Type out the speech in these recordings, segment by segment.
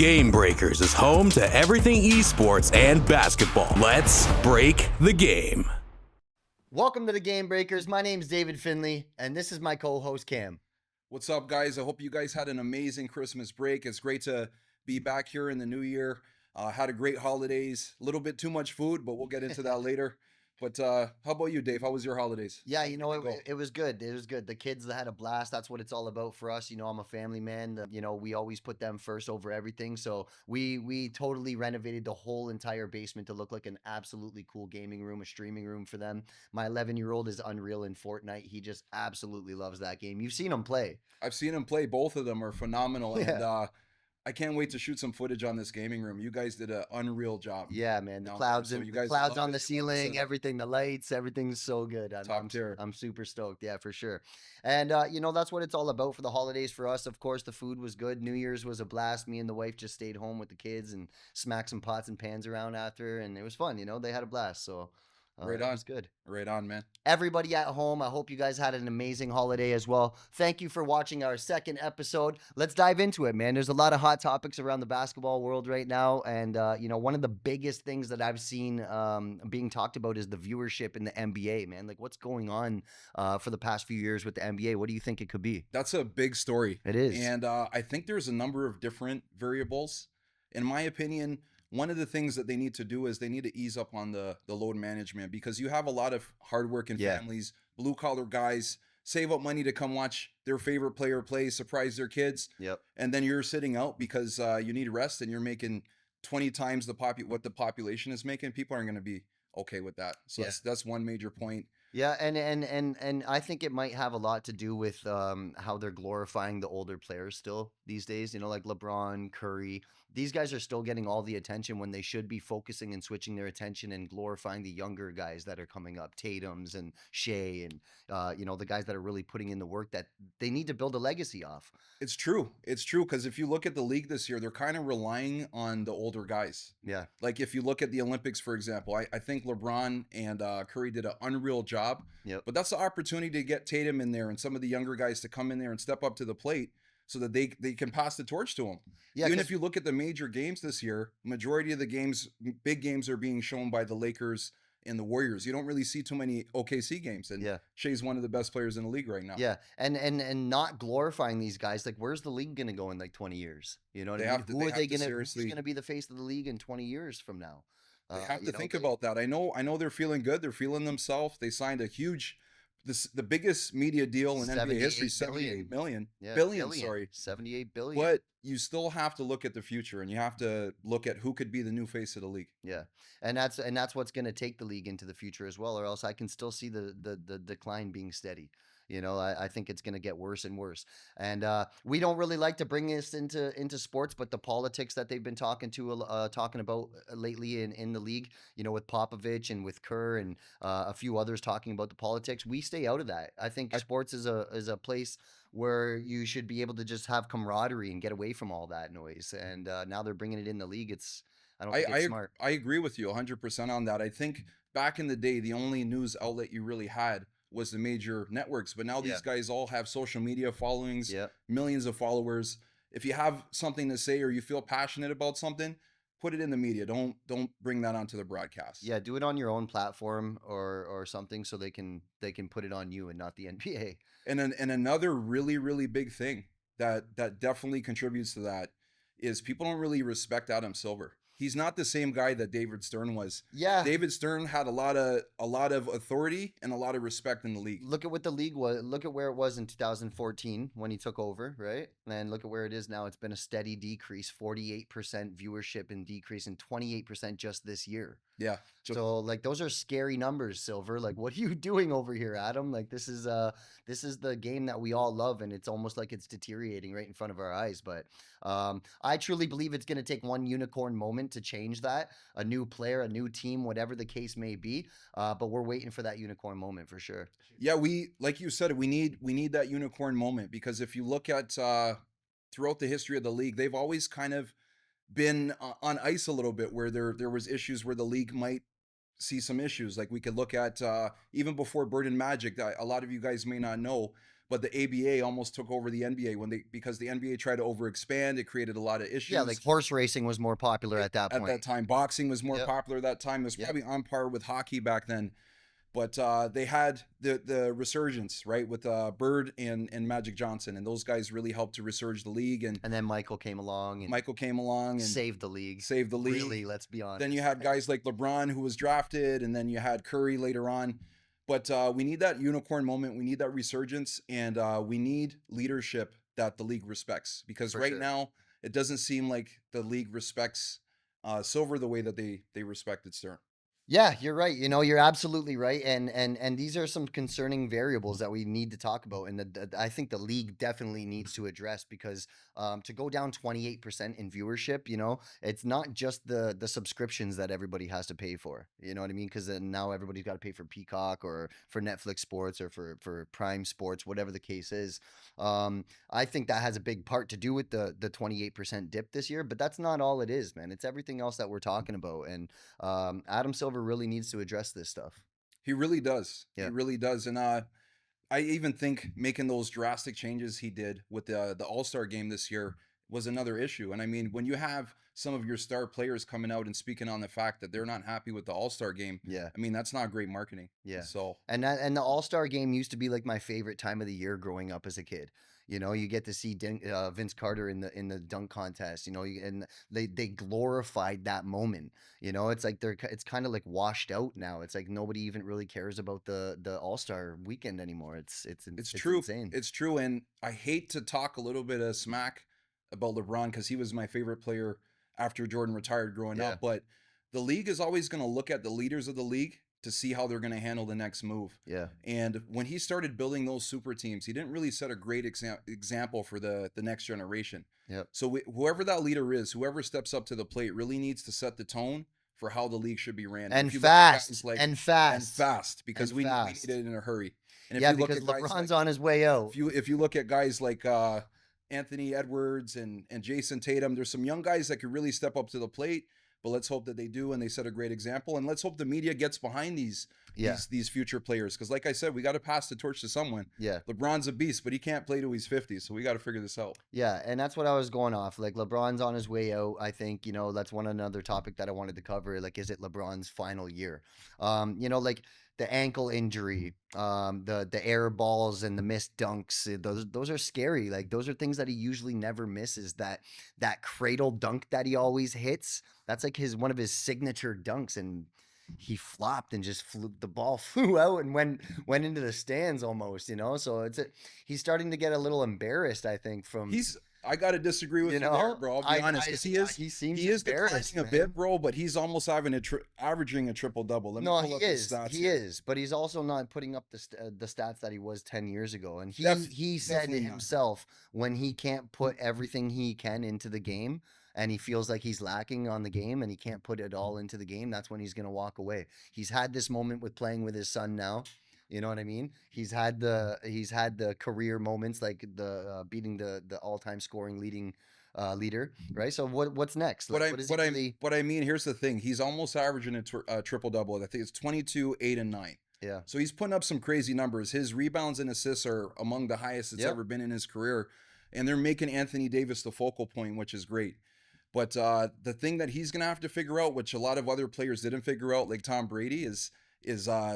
GameBreakers is home to everything esports and basketball. Let's break the game. Welcome to the GameBreakers. My name's David Finley, and this is my co-host Cam. What's up, guys? I hope you guys had an amazing Christmas break. It's great to be back here in the new year. Had a great holidays. A little bit too much food, but we'll get into that later. But how about you, Dave? How was your holidays? Yeah, it was good. It was good. The kids had a blast. That's what it's all about for us. I'm a family man. We always put them first over everything. So we totally renovated the whole entire basement to look like an absolutely cool gaming room, a streaming room for them. My 11-year-old is unreal in Fortnite. He just absolutely loves that game. You've seen him play. I've seen him play. Both of them are phenomenal. Yeah. And I can't wait to shoot some footage on this gaming room. You guys did an unreal job. Yeah, man. The clouds on the ceiling, everything, the lights, everything's so good. Top tier. I'm super stoked. Yeah, for sure. And that's what it's all about for the holidays for us. Of course, the food was good. New Year's was a blast. Me and the wife just stayed home with the kids and smacked some pots and pans around after, and it was fun. They had a blast. So right on. It was good. Right on, man. Everybody at home, I hope you guys had an amazing holiday as well. Thank you for watching our second episode. Let's dive into it, man. There's a lot of hot topics around the basketball world right now. And, one of the biggest things that I've seen being talked about is the viewership in the NBA, man. Like, what's going on for the past few years with the NBA? What do you think it could be? That's a big story. It is. And I think there's a number of different variables. In my opinion, one of the things that they need to do is they need to ease up on the load management, because you have a lot of hardworking families, blue collar guys, save up money to come watch their favorite player play, surprise their kids. Yep. And then you're sitting out because you need rest and you're making 20 times what the population is making. People aren't going to be okay with that. So that's one major point. Yeah, and I think it might have a lot to do with how they're glorifying the older players still these days. Like LeBron, Curry. These guys are still getting all the attention when they should be focusing and switching their attention and glorifying the younger guys that are coming up, Tatum's and Shea, and the guys that are really putting in the work that they need to build a legacy off. It's true. It's true, because if you look at the league this year, they're kind of relying on the older guys. Yeah. Like if you look at the Olympics, for example, I think LeBron and Curry did an unreal job. Yep. But that's the opportunity to get Tatum in there and some of the younger guys to come in there and step up to the plate so that they can pass the torch to them. Yeah, even if you look at the major games this year, majority of the games, big games, are being shown by the Lakers and the Warriors. You don't really see too many OKC games. And Shea's one of the best players in the league right now. Yeah. And not glorifying these guys. Like, where's the league going to go in like 20 years? You know what I mean? Who's going to be the face of the league in 20 years from now? They have to think about that. I know they're feeling good. They're feeling themselves. They signed a huge, the biggest media deal in NBA history, $78 billion. Yeah, billion, sorry. $78 billion. But you still have to look at the future, and you have to look at who could be the new face of the league. Yeah. And that's what's going to take the league into the future as well, or else I can still see the decline being steady. I think it's going to get worse and worse. And we don't really like to bring this into sports, but the politics that they've been talking about lately in the league, with Popovich and with Kerr and a few others talking about the politics, we stay out of that. I think sports is a place where you should be able to just have camaraderie and get away from all that noise. And now they're bringing it in the league. I don't think it's smart. I agree with you 100% on that. I think back in the day, the only news outlet you really had was the major networks, but now these guys all have social media followings, millions of followers. If you have something to say or you feel passionate about something, put it in the media. Don't bring that onto the broadcast. Yeah, do it on your own platform or something, so they can put it on you and not the NBA. And another really, really big thing that definitely contributes to that is people don't really respect Adam Silver. He's not the same guy that David Stern was. Yeah. David Stern had a lot of authority and a lot of respect in the league. Look at what the league was. Look at where it was in 2014 when he took over, right? And look at where it is now. It's been a steady decrease, 48% viewership and decrease, and 28% just this year. Yeah. So like those are scary numbers, Silver. Like, what are you doing over here, Adam? Like this is the game that we all love, and it's almost like it's deteriorating right in front of our eyes. But I truly believe it's going to take one unicorn moment to change that. A new player, a new team, whatever the case may be. But we're waiting for that unicorn moment for sure. Yeah, like you said, we need that unicorn moment, because if you look at throughout the history of the league, they've always kind of been on ice a little bit, where there was issues where the league might see some issues. Like we could look at even before Bird and Magic, a lot of you guys may not know, but the ABA almost took over the NBA because the NBA tried to overexpand. It created a lot of issues. Yeah, like horse racing was more popular at that point. At that time, boxing was more popular at that time. It was probably on par with hockey back then. But they had the resurgence, right, with Bird and Magic Johnson, and those guys really helped to resurge the league. And then Michael came along and saved the league. Really, let's be honest. Then you had guys like LeBron, who was drafted, and then you had Curry later on. But we need that unicorn moment. We need that resurgence, and we need leadership that the league respects. Because right now, it doesn't seem like the league respects Silver the way that they respected Stern. Yeah, you're right. You know, you're absolutely right. And these are some concerning variables that we need to talk about. And I think the league definitely needs to address, because to go down 28% in viewership, you know, it's not just the subscriptions that everybody has to pay for. You know what I mean? Because now everybody's got to pay for Peacock or for Netflix Sports or for Prime Sports, whatever the case is. I think that has a big part to do with the 28% dip this year. But that's not all it is, man. It's everything else that we're talking about. And Adam Silver really needs to address this stuff. He really does. Yeah. He really does. And I even think making those drastic changes he did with the All-Star game this year was another issue. And I mean, when you have some of your star players coming out and speaking on the fact that they're not happy with the All-Star game, I mean, that's not great marketing. Yeah. So and the All-Star game used to be like my favorite time of the year growing up as a kid. You know, you get to see Vince Carter in the dunk contest, you know, and they glorified that moment. You know, it's like it's kind of like washed out now. It's like nobody even really cares about the All-Star weekend anymore. It's true. Insane. It's true. And I hate to talk a little bit of smack about LeBron, because he was my favorite player after Jordan retired growing up. But the league is always going to look at the leaders of the league to see how they're going to handle the next move. Yeah. And when he started building those super teams, he didn't really set a great example for the next generation. Yep. So whoever that leader is, whoever steps up to the plate, really needs to set the tone for how the league should be ran. And fast. Because we need it in a hurry. And if you because look at LeBron's on his way out. If you look at guys like Anthony Edwards and Jason Tatum, there's some young guys that could really step up to the plate. But let's hope that they do, and they set a great example. And let's hope the media gets behind these future players. Because like I said, we got to pass the torch to someone. Yeah. LeBron's a beast, but he can't play till he's 50. So we got to figure this out. Yeah, and that's what I was going off. Like, LeBron's on his way out. I think, you know, that's another topic that I wanted to cover. Like, is it LeBron's final year? You know, like the ankle injury, the air balls and the missed dunks. Those are scary. Like, those are things that he usually never misses. That cradle dunk that he always hits. That's like one of his signature dunks, and he flopped and just the ball flew out and went into the stands almost, you know. So he's starting to get a little embarrassed, I think. I gotta disagree with you there, bro. I'll be honest, because he is declining a bit, bro. But he's almost averaging a triple double. He is, but he's also not putting up the stats that he was 10 years ago. And he said it himself, when he can't put everything he can into the game, and he feels like he's lacking on the game and he can't put it all into the game, that's when he's going to walk away. He's had this moment with playing with his son now. You know what I mean? He's had the career moments, like the beating the all-time scoring leader, right? So what's next? What I mean, here's the thing. He's almost averaging a triple-double. I think it's 22, 8, and 9. Yeah. So he's putting up some crazy numbers. His rebounds and assists are among the highest it's ever been in his career. And they're making Anthony Davis the focal point, which is great. But the thing that he's going to have to figure out, which a lot of other players didn't figure out, like Tom Brady, is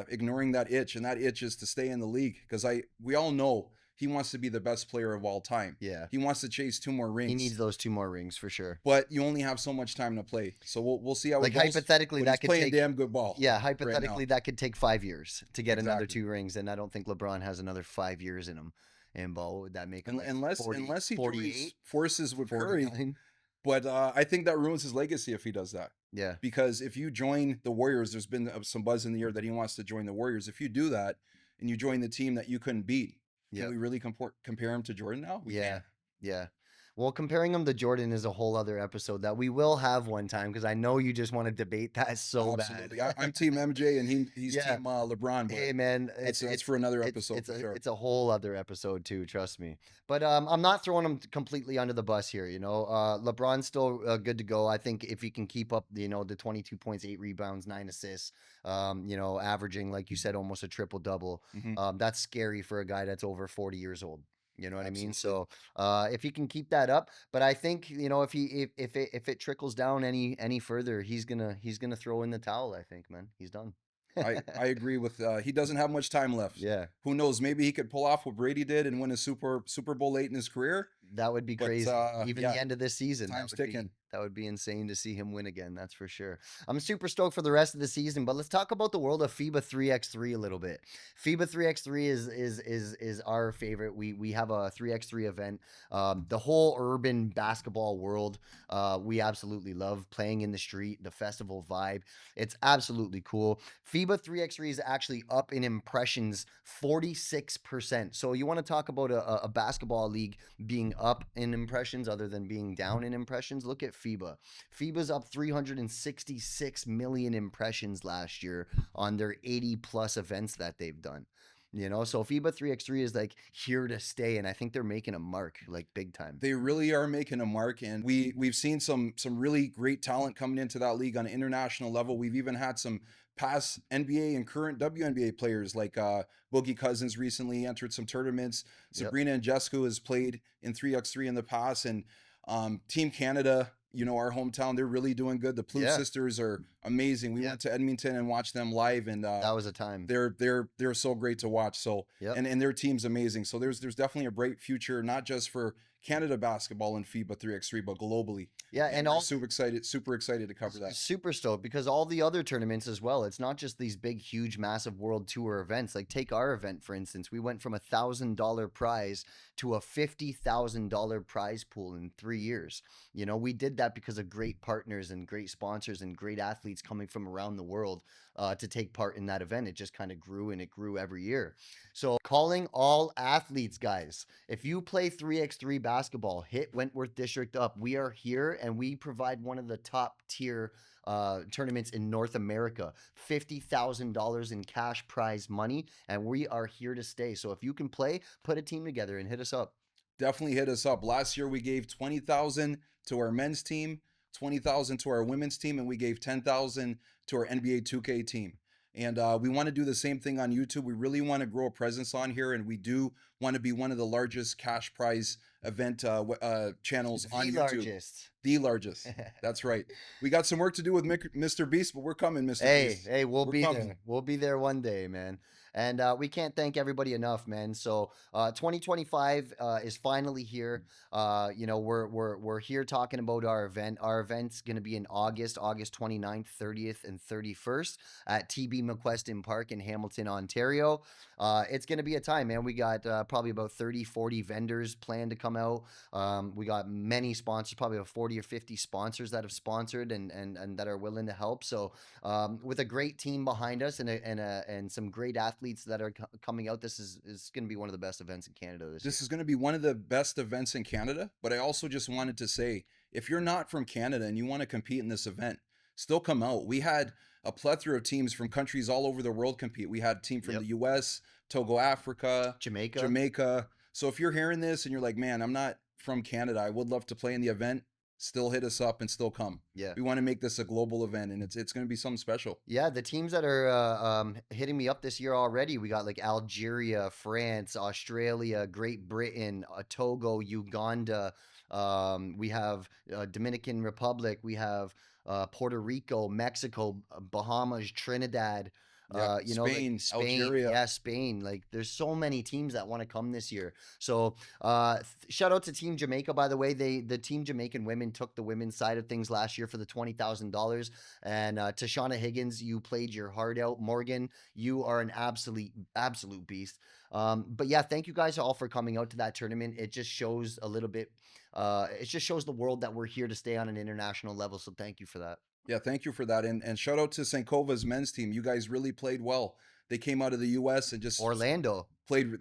ignoring that itch. And that itch is to stay in the league. Because we all know he wants to be the best player of all time. Yeah. He wants to chase 2 more rings. He needs those 2 more rings for sure. But you only have so much time to play. So we'll see how it goes. Hypothetically, that could take damn good ball. Yeah, hypothetically, that could take 5 years to get another 2 rings. And I don't think LeBron has another 5 years in him. And ball, what would that make him? Unless he 48 forces with Curry. But I think that ruins his legacy if he does that. Yeah. Because if you join the Warriors, there's been some buzz in the air that he wants to join the Warriors. If you do that and you join the team that you couldn't beat, can we really compare him to Jordan now? Yeah. Well, comparing him to Jordan is a whole other episode that we will have one time because I know you just want to debate that so Absolutely. bad. I'm Team MJ and he's Yeah. Team LeBron, but Hey man, that's for another episode for sure. it's a whole other episode too, trust me. But I'm not throwing him completely under the bus here. You know, LeBron's still good to go. I think if he can keep up, you know, the 22 points, 8 rebounds, 9 assists, you know, averaging like you said, almost a triple double. Mhm. That's scary for a guy that's over 40 years old. You know what I mean? Absolutely. So if he can keep that up, but I think you know if it trickles down any further, he's gonna throw in the towel. I think, man, he's done. I agree with he doesn't have much time left. Yeah. Who knows? Maybe he could pull off what Brady did and win a Super Bowl late in his career. That would be But crazy. Even yeah, the end of this season, time's ticking. that would be insane to see him win again. That's for sure. I'm super stoked for the rest of the season, but let's talk about the world of FIBA 3x3 a little bit. FIBA 3x3 is our favorite. We have a 3x3 event. The whole urban basketball world, we absolutely love playing in the street, the festival vibe. It's absolutely cool. FIBA 3x3 is actually up in impressions 46%. So you want to talk about a basketball league being up in impressions other than being down in impressions? Look at FIBA. FIBA's up 366 million impressions last year on their 80 plus events that they've done. You know, so FIBA 3x3 is like here to stay, and I think they're making a mark, like big time. They really are making a mark, and we've seen some really great talent coming into that league on an international level. We've even had some past NBA and current WNBA players like Boogie Cousins recently entered some tournaments. Yep. Sabrina and Jessica has played in 3x3 in the past, and Team Canada, you know, our hometown, they're really doing good. The Plouffe sisters are amazing. We went to Edmonton and watched them live, and that was a time. They're so great to watch. So and their team's amazing. So there's definitely a bright future, not just for Canada basketball and FIBA 3x3, but globally. Yeah, and all super excited to cover that. Super stoked because all the other tournaments as well. It's not just these big, huge, massive world tour events. Like take our event for instance. We went from $1,000 prize to a $50,000 prize pool in 3 years. You know, we did that because of great partners and great sponsors and great athletes coming from around the world to take part in that event. It just kind of grew and it grew every year. So calling all athletes, guys, if you play 3x3 basketball, hit Wentworth District up. We are here and we provide one of the top tier tournaments in North America, $50,000 in cash prize money, and we are here to stay. So if you can play, put a team together and hit us up. Definitely hit us up. Last year we gave 20,000 to our men's team, 20,000 to our women's team, and we gave 10,000 to our NBA 2K team. And we want to do the same thing on YouTube. We really want to grow a presence on here, and we do want to be one of the largest cash prize event channels on YouTube. The largest. That's right. We got some work to do with Mr. Beast, but we're coming, Mr. Beast. Hey, we'll be there. We'll be there one day, man. And we can't thank everybody enough, man. So 2025 is finally here. You know, we're here talking about our event. Our event's going to be in August 29th, 30th, and 31st at TB McQuestion Park in Hamilton, Ontario. It's going to be a time, man. We got probably about 30, 40 vendors planned to come out. We got many sponsors, probably about 40 or 50 sponsors that have sponsored and that are willing to help. So with a great team behind us and some great athletes that are coming out, this is going to be one of the best events in Canada this year. This is going to be one of the best events in Canada, but I also just wanted to say, if you're not from Canada and you want to compete in this event, still come out. We had a plethora of teams from countries all over the world compete. We had a team from the US, Togo, Africa, Jamaica. So if you're hearing this and you're like, man, I'm not from Canada, I would love to play in the event, still hit us up and still come. Yeah, we want to make this a global event, and it's going to be something special. Yeah, the teams that are hitting me up this year already, we got like Algeria, France, Australia, Great Britain, Togo, Uganda. We have Dominican Republic. We have Puerto Rico, Mexico, Bahamas, Trinidad. You know, Spain, like Spain, Algeria. Spain. Like, there's so many teams that want to come this year. So, shout out to Team Jamaica, by the way. The Team Jamaican women took the women's side of things last year for the $20,000. And Tashana Higgins, you played your heart out. Morgan, you are an absolute beast. But yeah, thank you guys all for coming out to that tournament. It just shows a little bit. It just shows the world that we're here to stay on an international level. So thank you for that. Yeah, thank you for that. And shout out to Sankova's men's team. You guys really played well. They came out of the US and just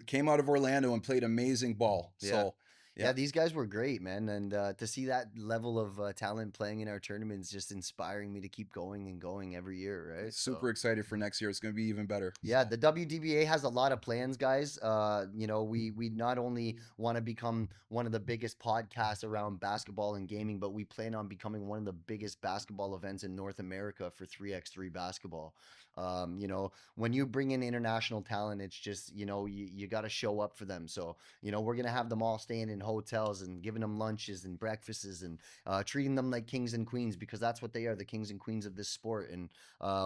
came out of Orlando and played amazing ball. Yeah. So Yeah, these guys were great, man. And to see that level of talent playing in our tournaments just inspiring me to keep going and going every year, right? Super excited for next year. It's going to be even better. Yeah, the WDBA has a lot of plans, guys. We not only want to become one of the biggest podcasts around basketball and gaming, but we plan on becoming one of the biggest basketball events in North America for 3x3 basketball. When you bring in international talent, it's just, you got to show up for them. So, we're going to have them all staying in hotels and giving them lunches and breakfasts and treating them like kings and queens, because that's what they are, the kings and queens of this sport. And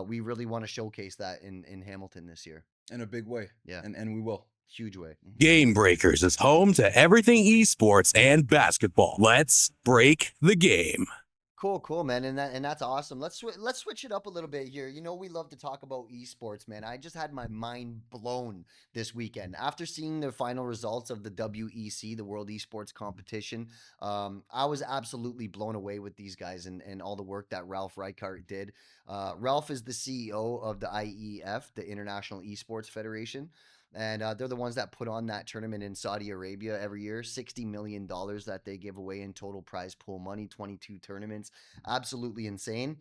we really want to showcase that in Hamilton this year. In a big way. Yeah. And we will. Huge way. GameBreakers is home to everything esports and basketball. Let's break the game. Cool, man, and that's awesome. Let's switch it up a little bit here. We love to talk about esports, man. I just had my mind blown this weekend after seeing the final results of the WEC, the World Esports Competition. I was absolutely blown away with these guys and all the work that Ralph Reichart did. Ralph is the CEO of the IEF, the International Esports Federation. And they're the ones that put on that tournament in Saudi Arabia every year. $60 million that they give away in total prize pool money, 22 tournaments. Absolutely insane.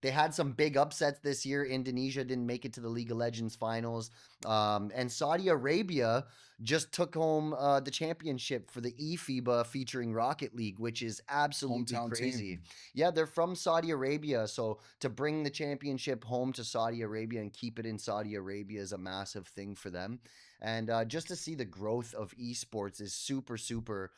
They had some big upsets this year. Indonesia didn't make it to the League of Legends finals. And Saudi Arabia just took home the championship for the FIBA featuring Rocket League, which is absolutely Hometown crazy. team. Yeah, they're from Saudi Arabia. So to bring the championship home to Saudi Arabia and keep it in Saudi Arabia is a massive thing for them. And just to see the growth of esports is super, super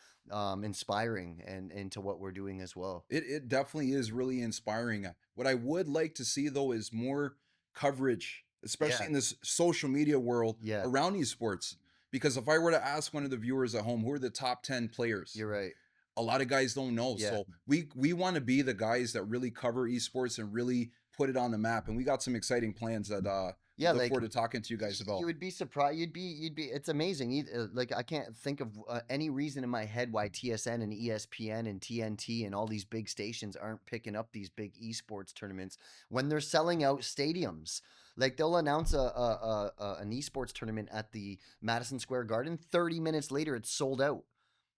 inspiring and into what we're doing as well. It definitely is really inspiring. What I would like to see, though, is more coverage, especially in this social media world around esports. Because if I were to ask one of the viewers at home, who are the top 10 players? You're right. A lot of guys don't know. So we want to be the guys that really cover esports and really put it on the map. And we got some exciting plans that look forward to talking to you guys about. You would be surprised. You'd be. It's amazing. Like, I can't think of any reason in my head why TSN and ESPN and TNT and all these big stations aren't picking up these big esports tournaments when they're selling out stadiums. Like, they'll announce an esports tournament at the Madison Square Garden. 30 minutes later, it's sold out.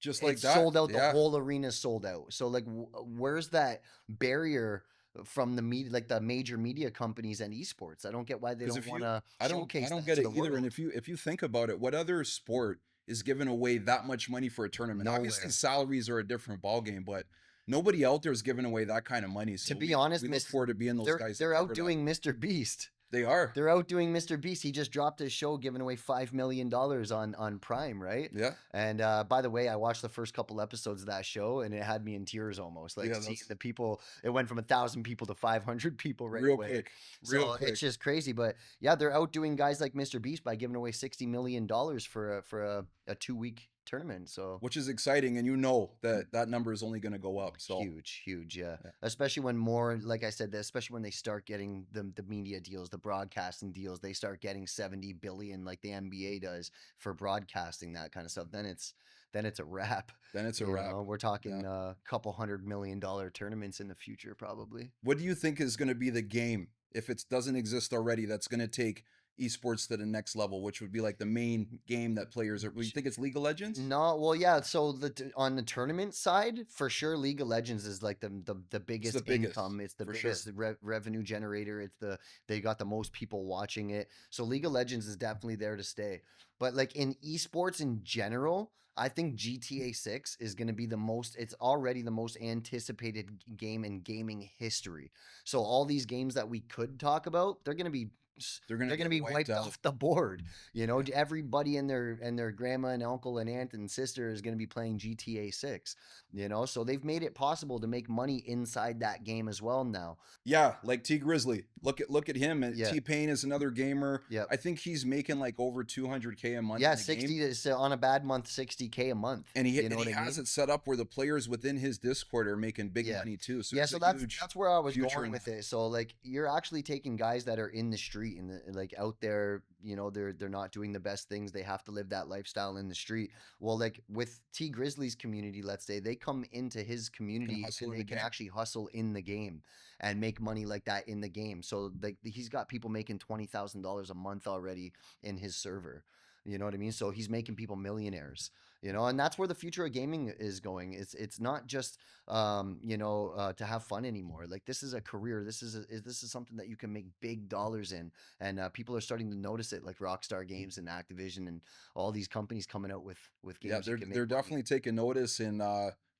Just like it's that. Sold out. The whole arena's sold out. So, like, where's that barrier from the media, like the major media companies and esports? I don't get why they don't want to showcase. I don't get it either. And if you think about it, what other sport is giving away that much money for a tournament? Nowhere. Obviously, salaries are a different ballgame, but nobody out there is giving away that kind of money. So to be honest, we look forward to being those guys. They're outdoing Mr. Beast. They are. They're outdoing Mr. Beast. He just dropped his show giving away $5 million on Prime, right? Yeah. And by the way, I watched the first couple episodes of that show, and it had me in tears almost. Like, seeing the people, it went from 1,000 people to 500 people right away. Real quick. It's just crazy. But yeah, they're outdoing guys like Mr. Beast by giving away $60 million for a 2-week tournament. So, which is exciting, and that number is only going to go up. So huge, yeah. Especially when more, like I said, especially when they start getting the media deals, the broadcasting deals, they start getting 70 billion like the NBA does for broadcasting, that kind of stuff. Then it's a wrap. Then it's a wrap. We're talking a couple $100 million tournaments in the future, probably. What do you think is going to be the game, if it doesn't exist already, that's going to take esports to the next level, which would be like the main game that players are? You think it's League of Legends? No, well, yeah. So on the tournament side, for sure, League of Legends is like the biggest income. It's the biggest revenue generator. They got the most people watching it. So League of Legends is definitely there to stay. But like in esports in general, I think GTA 6 is going to be it's already the most anticipated game in gaming history. So all these games that we could talk about, they're going to be wiped off the board. Everybody and their grandma and uncle and aunt and sister is going to be playing GTA 6. So they've made it possible to make money inside that game as well now. Yeah, like T Grizzly. Look at him. T-Pain is another gamer. Yeah, I think he's making like over $200K a month. Yeah, 60 on a bad month, $60K a month. And he has it set up where the players within his Discord are making big money too. So so that's where I was going with it. So like, you're actually taking guys that are in the street and like out there, they're not doing the best things. They have to live that lifestyle in the street. Well, like with T Grizzly's community, let's say they come into his community and they can actually hustle in the game and make money like that in the game. So like, he's got people making $20,000 a month already in his server. You know what I mean? So he's making people millionaires. you know, and that's where the future of gaming is going. It's not just to have fun anymore. Like, this is a career. This is something that you can make big dollars in, and people are starting to notice it, like Rockstar Games and Activision and all these companies coming out with games. Yeah, they're definitely taking notice. And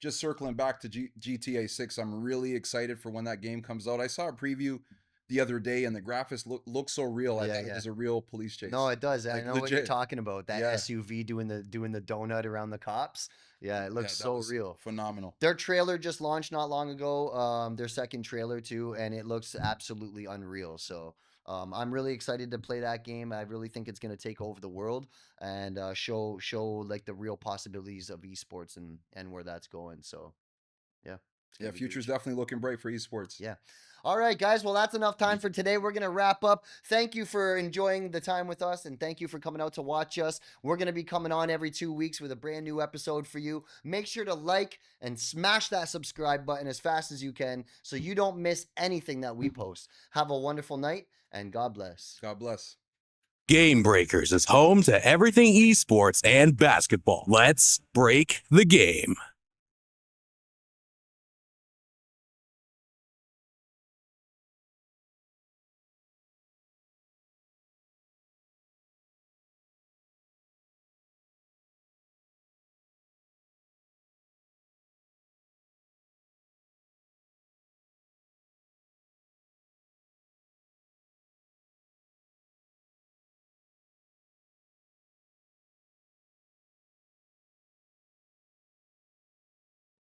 just circling back to GTA 6, I'm really excited for when that game comes out. I saw a preview the other day, and the graphics look so real. I thought it was a real police chase. No, it does. Like, I know what you're talking about. That SUV doing the donut around the cops. Yeah, it looks so real. Phenomenal. Their trailer just launched not long ago. Their second trailer too, and it looks absolutely unreal. So I'm really excited to play that game. I really think it's going to take over the world and show like the real possibilities of esports and where that's going. So yeah. Yeah, future's definitely looking bright for esports. Yeah. All right, guys. Well, that's enough time for today. We're going to wrap up. Thank you for enjoying the time with us, and thank you for coming out to watch us. We're going to be coming on every 2 weeks with a brand new episode for you. Make sure to like and smash that subscribe button as fast as you can so you don't miss anything that we post. Have a wonderful night, and God bless. God bless. GameBreakers is home to everything esports and basketball. Let's break the game.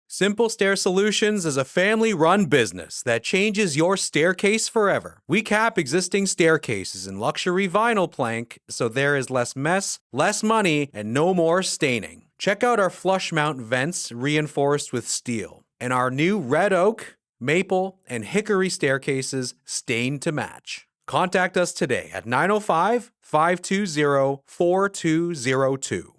Simple Stair Solutions is a family-run business that changes your staircase forever. We cap existing staircases in luxury vinyl plank so there is less mess, less money, and no more staining. Check out our flush mount vents reinforced with steel, and our new red oak, maple, and hickory staircases stained to match. Contact us today at 905-520-4202.